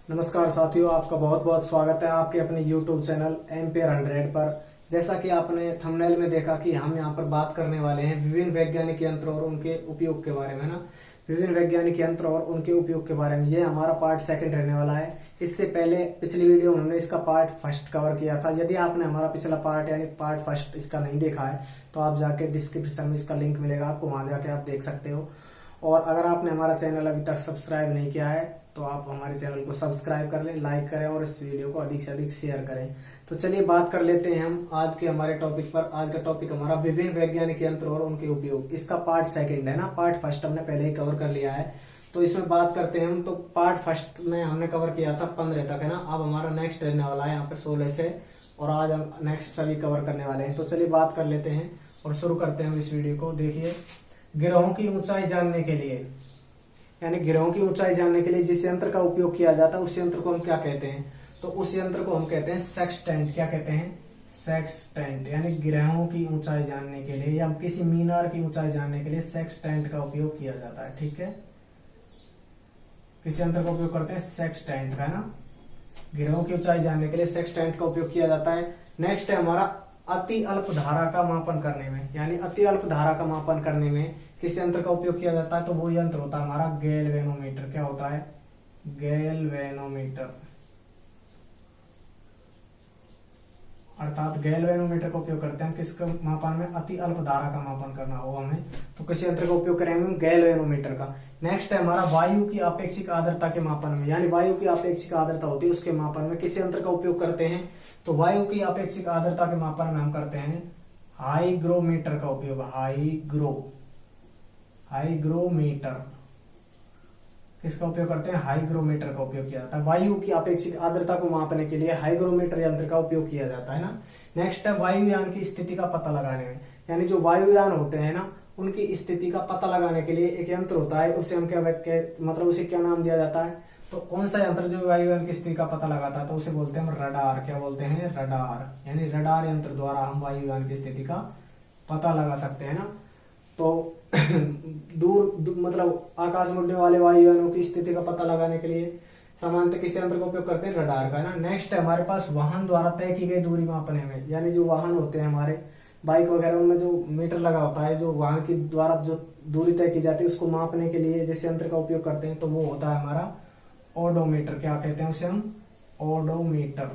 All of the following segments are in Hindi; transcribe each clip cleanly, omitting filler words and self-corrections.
नमस्कार साथियों, आपका बहुत बहुत स्वागत है आपके अपने YouTube चैनल एम्पेयर 100 पर। जैसा कि आपने थंबनेल में देखा कि हम यहाँ पर बात करने वाले हैं विभिन्न वैज्ञानिक यंत्र और उनके उपयोग के बारे में ना। विभिन्न वैज्ञानिक यंत्र और उनके उपयोग के बारे में ये हमारा पार्ट सेकंड रहने वाला है। इससे पहले पिछली वीडियो में हमने इसका पार्ट फर्स्ट कवर किया था। यदि आपने हमारा पिछला पार्ट यानी पार्ट फर्स्ट इसका नहीं देखा है तो आप जाके डिस्क्रिप्शन में इसका लिंक मिलेगा, आपको वहां जाके आप देख सकते हो। और अगर आपने हमारा चैनल अभी तक सब्सक्राइब नहीं किया है तो आप हमारे चैनल को सब्सक्राइब कर लें, लाइक करें और इस वीडियो को अधिक से अधिक शेयर करें। तो चलिए बात कर लेते हैं हम आज के हमारे टॉपिक पर। आज का टॉपिक हमारा विभिन्न वैज्ञानिक यंत्र और उनके उपयोग। इसका पार्ट सेकंड है ना, पार्ट फर्स्ट हमने पहले ही कवर कर लिया है। तो इसमें बात करते हैं हम। तो पार्ट फर्स्ट में हमने कवर किया था 15 तक है ना। अब हमारा नेक्स्ट रहने वाला है यहाँ पे 16 से, और आज हम नेक्स्ट सभी कवर करने वाले हैं। तो चलिए बात कर लेते हैं और शुरू करते हैं इस वीडियो को। देखिए, गिरोहों की ऊंचाई जानने के लिए यानी गिरोहों की ऊंचाई जानने के लिए जिस यंत्र का उपयोग किया जाता है उस यंत्र को हम क्या कहते हैं? तो उस यंत्र को हम कहते हैं सेक्सटेंट। क्या कहते हैं? सेक्सटेंट। यानी गिरोहों की ऊंचाई जानने के लिए या किसी मीनार की ऊंचाई जानने के लिए सेक्सटेंट का उपयोग किया जाता है। ठीक है, किस यंत्र का उपयोग करते हैं? सेक्सटेंट का, है ना। गिरोहों की ऊंचाई जानने के लिए सेक्सटेंट का उपयोग किया जाता है। नेक्स्ट है हमारा अति अल्प धारा का मापन करने में, यानी अति अल्प धारा का मापन करने में किस यंत्र का उपयोग किया जाता है? तो वो यंत्र होता है हमारा गैल्वेनोमीटर। क्या होता है? गैल्वेनोमीटर। अर्थात गैल्वेनोमीटर का उपयोग करते हैं किसका मापन में? अति अल्प धारा का मापन करना हो हमें तो किस यंत्र का उपयोग करेंगे हम? गैल्वेनोमीटर का। नेक्स्ट है हमारा वायु की आपेक्षिक आर्द्रता के मापन में, यानी वायु की आपेक्षिक आर्द्रता होती है उसके मापन में किस यंत्र का उपयोग करते हैं? तो वायु की आपेक्षिक आर्द्रता के मापन में हम करते हैं हाईग्रोमीटर का उपयोग। हाईग्रोमीटर किसका उपयोग करते हैं? हाईग्रोमीटर का उपयोग किया जाता है। वायु की आपेक्षिक आर्द्रता को मापने के लिए हाईग्रोमीटर यंत्र का उपयोग किया जाता है ना। नेक्स्ट है वायुयान की स्थिति का पता लगाने में, यानी जो वायुयान होते हैं ना उनकी स्थिति का पता लगाने के लिए एक यंत्र होता है, उसे हम क्या मतलब उसे क्या नाम दिया जाता है? तो कौन सा यंत्र जो वायुयान की स्थिति का पता लगाता है? तो उसे बोलते हैं हम रडार। क्या बोलते हैं? रडार। यानी रडार यंत्र द्वारा हम वायुयान की स्थिति का पता लगा सकते हैं ना। तो दूर मतलब आकाश में उड़ने वाले वायुयानों की स्थिति का पता लगाने के लिए सामान्यतः किस यंत्र का उपयोग करते हैं? रडार का, ना। नेक्स्ट है हमारे पास वाहन द्वारा तय की गई दूरी मापने में, यानी जो वाहन होते हैं हमारे बाइक वगैरह उनमें जो मीटर लगा होता है, जो वाहन की द्वारा जो दूरी तय की जाती है उसको मापने के लिए जिस यंत्र का उपयोग करते हैं तो वो होता है हमारा ओडोमीटर। क्या कहते हैं उसे हम? ओडोमीटर।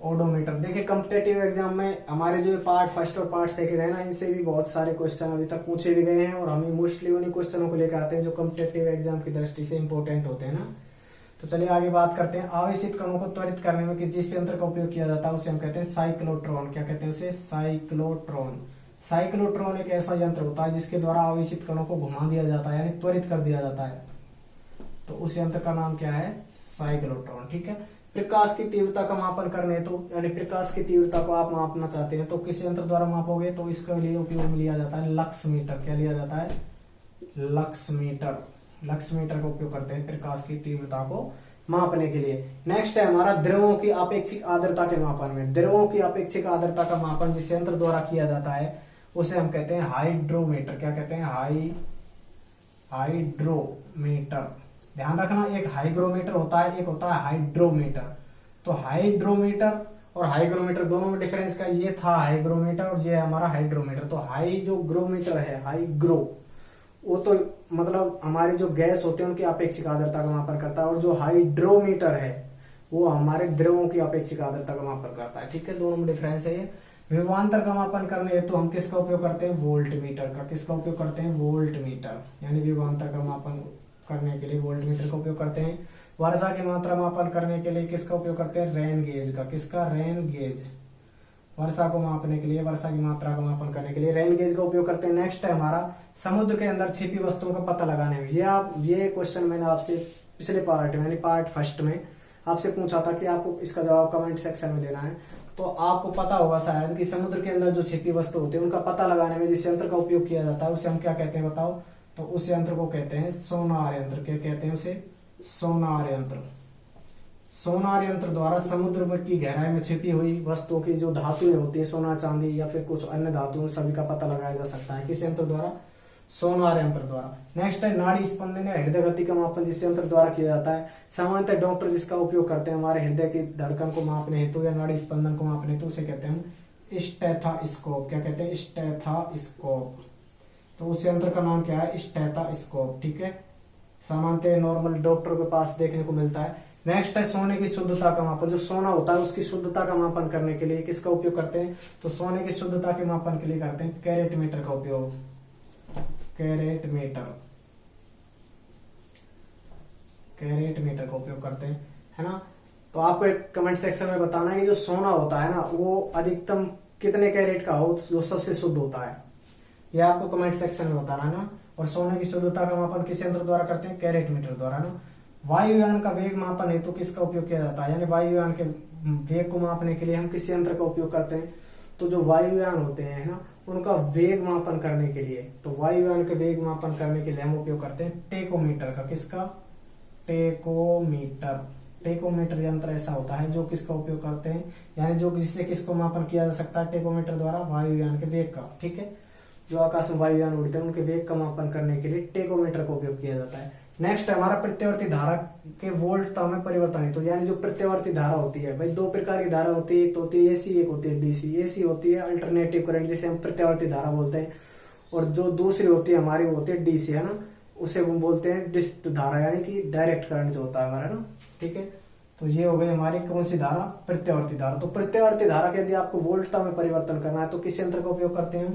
ओडोमीटर। देखिए, कॉम्पिटेटिव एग्जाम में हमारे जो पार्ट फर्स्ट और पार्ट सेकंड है ना, इनसे भी बहुत सारे क्वेश्चन अभी तक पूछे भी गए हैं और हम मोस्टली उन्हीं क्वेश्चनों को लेकर आते हैं जो कॉम्पिटेटिव एग्जाम की दृष्टि से इंपॉर्टेंट होते हैं ना। तो चलिए आगे बात करते हैं। आवेशित कणों को त्वरित करने में जिस यंत्र का उपयोग किया जाता है उसे हम कहते हैं साइक्लोट्रॉन। क्या कहते हैं उसे? साइक्लोट्रॉन। साइक्लोट्रॉन एक ऐसा यंत्र होता है जिसके द्वारा आवेशित कणों को घुमा दिया जाता है, यानी त्वरित कर दिया जाता है। तो उस यंत्र का नाम क्या है? साइक्लोट्रॉन। ठीक है। प्रकाश की तीव्रता का मापन करने तो यानी प्रकाश की तीव्रता को आप मापना चाहते हैं तो किस यंत्र द्वारा मापोगे? तो इसके लिए उपयोग में लिया जाता है लक्स मीटर। क्या लिया जाता है? Lux meter. लक्स मीटर का उपयोग करते हैं प्रकाश की तीव्रता को मापने के लिए। नेक्स्ट है हमारा द्रवों की आपेक्षिक आर्द्रता के मापन में। द्रवों की आपेक्षिक आर्द्रता का मापन जिस यंत्र द्वारा किया जाता है उसे हम कहते हैं हाइड्रोमीटर। क्या कहते हैं? हाइड्रोमीटर। ध्यान रखना, एक हाइग्रोमीटर होता है, एक होता है हाइड्रोमीटर। तो हाइड्रोमीटर और हाइग्रोमीटर दोनों में डिफरेंस का ये था हाइग्रोमीटर और ये है हमारा हाइड्रोमीटर। तो हाई जो ग्रोमीटर है, हाइग्रो, वो तो मतलब हमारे जो गैस होते हैं उनकी आपेक्षिक आर्द्रता का मापन करता है, और जो हाइड्रोमीटर है वो हमारे द्रवों की आपेक्षिक आर्द्रता का मापन करता है। ठीक है, दोनों में डिफरेंस है ये। विभवांतर का मापन करने हेतु हम किसका उपयोग करते हैं? वोल्ट मीटर का। किसका उपयोग करते हैं? Volt meter. यानी विभवांतर का मापन करने के लिए वोल्ट मीटर का उपयोग करते हैं। वर्षा की मात्रा मापन करने के लिए किसका उपयोग करते हैं? रेन गेज का। किसका? Rain gauge. वर्षा को मापने के लिए, वर्षा की मात्रा का मापन करने के लिए रेन गेज का उपयोग करते हैं। नेक्स्ट है हमारा समुद्र के अंदर छिपी वस्तुओं का पता लगाने में। ये क्वेश्चन मैंने आपसे पिछले पार्ट में यानी पार्ट फर्स्ट में आपसे पूछा था कि आपको इसका जवाब कमेंट सेक्शन में देना है। तो आपको पता होगा शायद कि समुद्र के अंदर जो छिपी वस्तु होती है उनका पता लगाने में जिस यंत्र का उपयोग किया जाता है उसे हम क्या कहते हैं बताओ? तो उस यंत्र को कहते हैं सोनार यंत्र। क्या कहते हैं उसे? सोनार यंत्र। सोनार यंत्र द्वारा समुद्र में की गहराई में छिपी हुई वस्तुओं की जो धातुएं होती है, सोना चांदी या फिर कुछ अन्य धातुओं, सभी का पता लगाया जा सकता है। किस यंत्र द्वारा? सोनार यंत्र द्वारा। नेक्स्ट है नाड़ी स्पंदन या हृदय गति का मापन जिस यंत्र द्वारा किया जाता है। सामान्यतः डॉक्टर जिसका उपयोग करते हैं हमारे हृदय की धड़कन को मापने हेतु या नाड़ी स्पंदन को मापने हेतु, उसे कहते हैं हम स्टेथोस्कोप। क्या कहते हैं? स्टेथोस्कोप। तो उस यंत्र का नाम क्या है? स्टेथोस्कोप। ठीक है, सामान्यतः नॉर्मल डॉक्टर के पास देखने को मिलता है। नेक्स्ट है सोने की शुद्धता का मापन। जो सोना होता है उसकी शुद्धता का मापन करने के लिए किसका उपयोग करते हैं? तो सोने की शुद्धता के मापन के लिए करते हैं कैरेट मीटर का उपयोग। कैरेट मीटर का उपयोग करते हैं, है ना। तो आपको एक कमेंट सेक्शन में बताना है कि जो सोना होता है ना वो अधिकतम कितने कैरेट का हो जो सबसे शुद्ध होता है, ये आपको कमेंट सेक्शन में बताना है ना। और सोने की शुद्धता का मापन किस यंत्र द्वारा करते हैं? कैरेट मीटर द्वारा ना। वायुयान का वेग मापन हेतु किसका उपयोग किया जाता है? यानी वायुयान के वेग को मापने के लिए हम किस यंत्र का उपयोग करते हैं? तो जो वायुयान होते हैं ना उनका वेग मापन करने के लिए, तो वायुयान के वेग मापन करने के लिए हम उपयोग करते हैं टेकोमीटर का। किसका? टेकोमीटर। टेकोमीटर यंत्र ऐसा होता है जो किसका उपयोग करते हैं, यानी जो जिससे किसको मापन किया जा सकता है? टेकोमीटर द्वारा वायुयान के वेग का। ठीक है, जो आकाश में वायुयान उड़ते हैं उनके वेग का मापन करने के लिए टेकोमीटर का उपयोग किया जाता है। नेक्स्ट है हमारा प्रत्यावर्ती धारा के वोल्टता में परिवर्तन। तो यानी जो प्रत्यावर्ती धारा होती है भाई, दो प्रकार की धारा होती है, एक तो होती है एसी, एक होती है डीसी। एसी होती है अल्टरनेटिव करंट जिसे हम प्रत्यावर्ती धारा बोलते हैं, और जो दूसरी होती है हमारी वो होती है डीसी, है ना, उसे हम बोलते हैं डिस्क धारा, यानी कि डायरेक्ट करंट जो होता है हमारा ना। ठीक है, तो ये हो गई हमारी कौन सी धारा? प्रत्यावर्ती धारा। तो प्रत्यावर्ती धारा के यदि आपको वोल्टता में परिवर्तन करना है तो किस यंत्र का उपयोग करते हैं हम?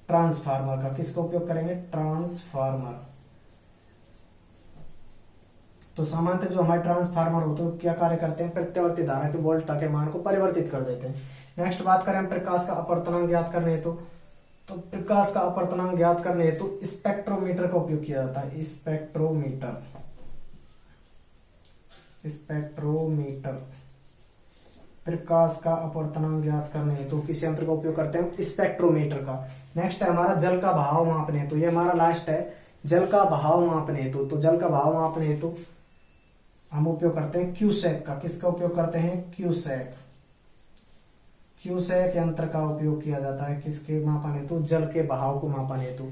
ट्रांसफार्मर का। किसका उपयोग करेंगे? ट्रांसफार्मर। तो सामान्यतः जो हमारे ट्रांसफार्मर होते हैं क्या कार्य करते हैं? प्रत्यावर्ती धारा के वोल्टता के मान को परिवर्तित कर देते हैं। नेक्स्ट बात करें हम प्रकाश का अपवर्तनांक ज्ञात करने हेतु, तो प्रकाश का अपवर्तनांक ज्ञात करने हेतु स्पेक्ट्रोमीटर का उपयोग किया जाता है। स्पेक्ट्रोमीटर। प्रकाश का अपवर्तनांक ज्ञात करने हेतु किस यंत्र का उपयोग करते हैं? स्पेक्ट्रोमीटर का। नेक्स्ट है हमारा जल का बहाव मापने हेतु, ये हमारा लास्ट है, जल का बहाव मापने हेतु। तो जल का बहाव मापने हेतु हम उपयोग करते हैं क्यूसेक का। किसका उपयोग करते हैं? क्यूसेक। क्यूसेक यंत्र का उपयोग किया जाता है किसके मापन हेतु? जल के बहाव को मापन हेतु।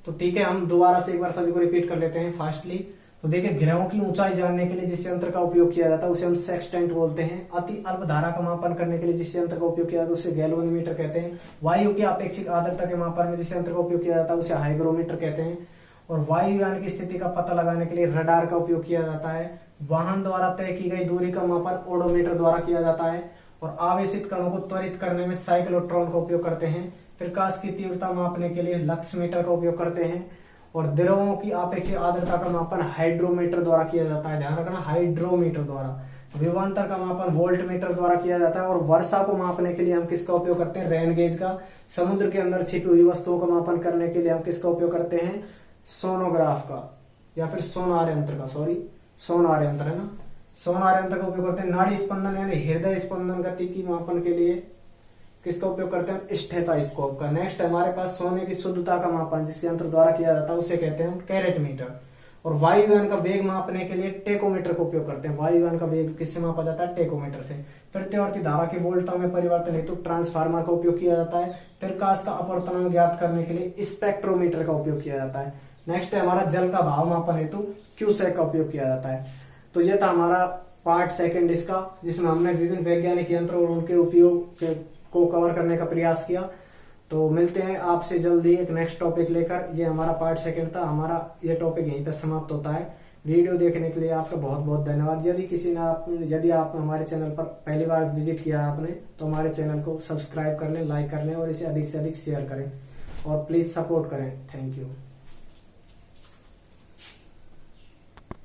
तो ठीक है, हम दोबारा से एक बार सभी को रिपीट कर लेते हैं फास्टली। तो देखिए, ग्रहों की ऊंचाई जानने के लिए जिस यंत्र का उपयोग किया जाता है उसे हम सेक्सटेंट बोलते हैं। अति अल्प धारा का मापन करने के लिए जिस यंत्र का उपयोग किया जाता है उसे गैल्वेनोमीटर कहते हैं। वायु की अपेक्षित आर्द्रता के मापन में जिस यंत्र का उपयोग किया जाता है उसे हाइग्रोमीटर कहते हैं। और वायुयान की स्थिति का पता लगाने के लिए रडार का उपयोग किया जाता है। वाहन द्वारा तय की गई दूरी का मापन ओडोमीटर द्वारा किया जाता है। और आवेशित कणों को त्वरित करने में साइक्लोट्रॉन का उपयोग करते हैं। प्रकाश की तीव्रता मापने के लिए लक्स मीटर का उपयोग करते हैं। और द्रवों की अपेक्षित आर्द्रता का मापन हाइड्रोमीटर द्वारा किया जाता है। ध्यान रखना, हाइड्रोमीटर द्वारा। विभवांतर का मापन वोल्ट मीटर द्वारा किया जाता है। और वर्षा को मापने के लिए हम किसका उपयोग करते हैं? रेन गेज का। समुद्र के अंदर छिपी हुई वस्तुओं का मापन करने के लिए हम किसका उपयोग करते हैं? सोनोग्राफ का, या फिर सोनार यंत्र का। सोनार यंत्र, है ना। सोनार यंत्र का उपयोग करते हैं नाड़ी स्पंदन यानी हृदय स्पंदन गति की मापन के लिए किसका उपयोग करते हैं? स्टेथोस्कोप का। नेक्स्ट हमारे पास सोने की शुद्धता का मापन जिस यंत्र द्वारा किया जाता है उसे कहते हैं कैरेट मीटर। और वायुयान का वेग मापने के लिए टेकोमीटर का उपयोग करते हैं। वायुयान का वेग किससे मापा जाता है? टेकोमीटर से। प्रत्यावर्ती धारा के वोल्टता में परिवर्तन हेतु ट्रांसफार्मर का उपयोग किया जाता है। प्रकाश का अपवर्तनांक ज्ञात करने के लिए स्पेक्ट्रोमीटर का उपयोग किया जाता है। नेक्स्ट है हमारा जल का भाव मापन हेतु क्यूसेक का उपयोग किया जाता है। तो यह था हमारा पार्ट सेकंड इसका, जिसमें हमने विभिन्न वैज्ञानिक यंत्र और उनके उपयोग को कवर करने का प्रयास किया। तो मिलते हैं आपसे जल्दी एक नेक्स्ट टॉपिक लेकर। ये हमारा पार्ट सेकंड था। हमारा ये टॉपिक यहीं पर समाप्त होता है। वीडियो देखने के लिए आपका बहुत बहुत धन्यवाद। यदि आप हमारे चैनल पर पहली बार विजिट किया है आपने, तो हमारे चैनल को सब्सक्राइब कर लें, लाइक कर लें और इसे अधिक से अधिक शेयर करें और प्लीज सपोर्ट करें। Thank you.